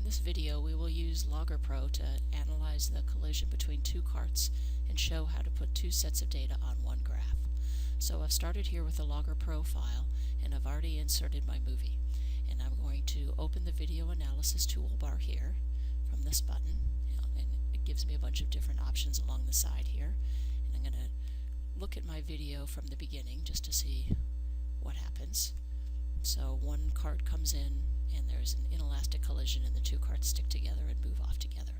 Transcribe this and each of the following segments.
this video, we will use LoggerPro to analyze the collision between two carts and show how to put two sets of data on one graph. So I've started here with the LoggerPro file, and I've already inserted my movie. And I'm going to open the video analysis toolbar here from this button, and it gives me a bunch of different options along the side here. And I'm going to look at my video from the beginning just to see what happens. So one cart comes in and there's an inelastic collision and the two carts stick together and move off together.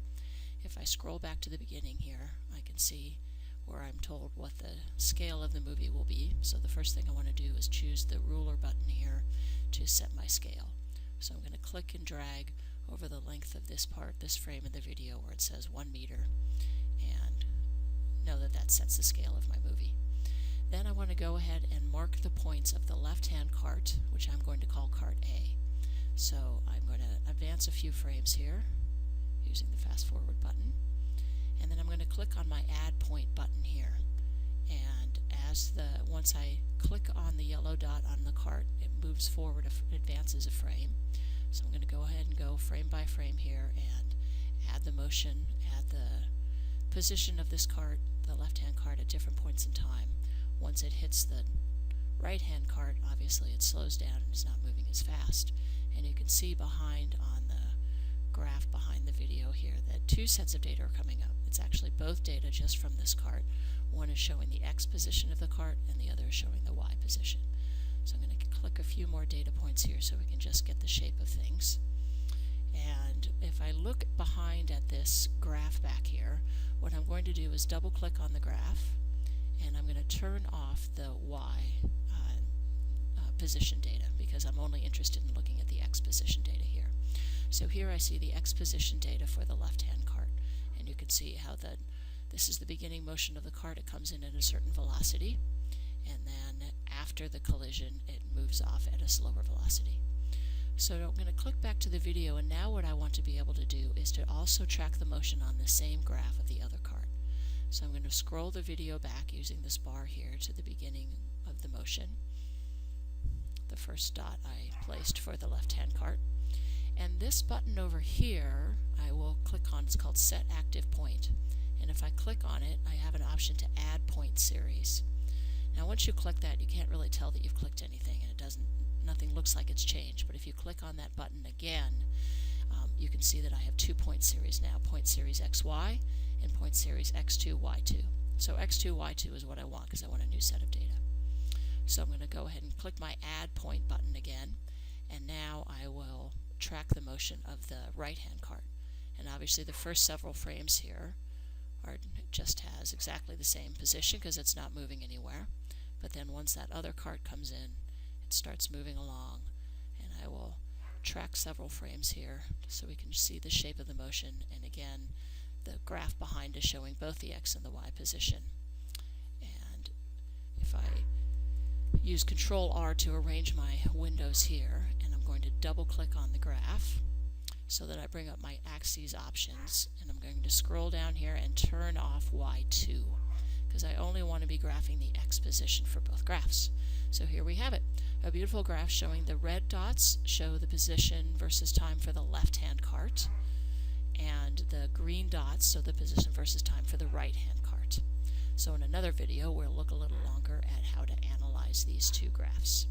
If I scroll back to the beginning here, I can see where I'm told what the scale of the movie will be. So the first thing I want to do is choose the ruler button here to set my scale. So I'm going to click and drag over the length of this part, this frame in the video where it says 1 meter, and know that that sets the scale of my movie. Then I want to go ahead and mark the points of the left-hand cart, which I'm going to call cart A. So I'm going to advance a few frames here using the fast forward button, and then I'm going to click on my add point button here. And once I click on the yellow dot on the cart, it moves forward, advances a frame. So I'm going to go ahead and go frame by frame here and add the motion, add the position of this cart, the left-hand cart, at different points in time. Once it hits the right-hand cart, obviously it slows down and is not moving as fast. And you can see behind on the graph behind the video here that two sets of data are coming up. It's actually both data just from this cart. One is showing the X position of the cart and the other is showing the Y position. So I'm going to click a few more data points here so we can just get the shape of things. And if I look behind at this graph back here, what I'm going to do is double click on the graph, and I'm going to turn off the Y position data because I'm only interested in looking at the X position data here. So here I see the X position data for the left-hand cart, and you can see how this is the beginning motion of the cart. It comes in at a certain velocity, and then after the collision it moves off at a slower velocity. So I'm going to click back to the video, and now what I want to be able to do is to also track the motion on the same graph of the other cart. So I'm going to scroll the video back using this bar here to the beginning of the motion, the first dot I placed for the left-hand cart. And this button over here I will click on. It's called Set Active Point. And if I click on it, I have an option to add point series. Now once you click that, you can't really tell that you've clicked anything, and nothing looks like it's changed. But if you click on that button again, you can see that I have 2 point series now, point series XY and point series X2, Y2. So X2, Y2 is what I want because I want a new set of data. So I'm going to go ahead and click my Add Point button again, and now I will track the motion of the right-hand cart. And obviously the first several frames here just has exactly the same position because it's not moving anywhere. But then once that other cart comes in, it starts moving along, and I will track several frames here so we can see the shape of the motion. And again, the graph behind is showing both the X and the Y position. And if I use Control R to arrange my windows here, and I'm going to double click on the graph so that I bring up my axes options, and I'm going to scroll down here and turn off Y2 because I only want to be graphing the X position for both graphs. So here we have it, a beautiful graph showing the red dots show the position versus time for the left-hand cart, and the green dots show the position versus time for the right-hand cart. So in another video we'll look a little longer at how to analyze these two graphs.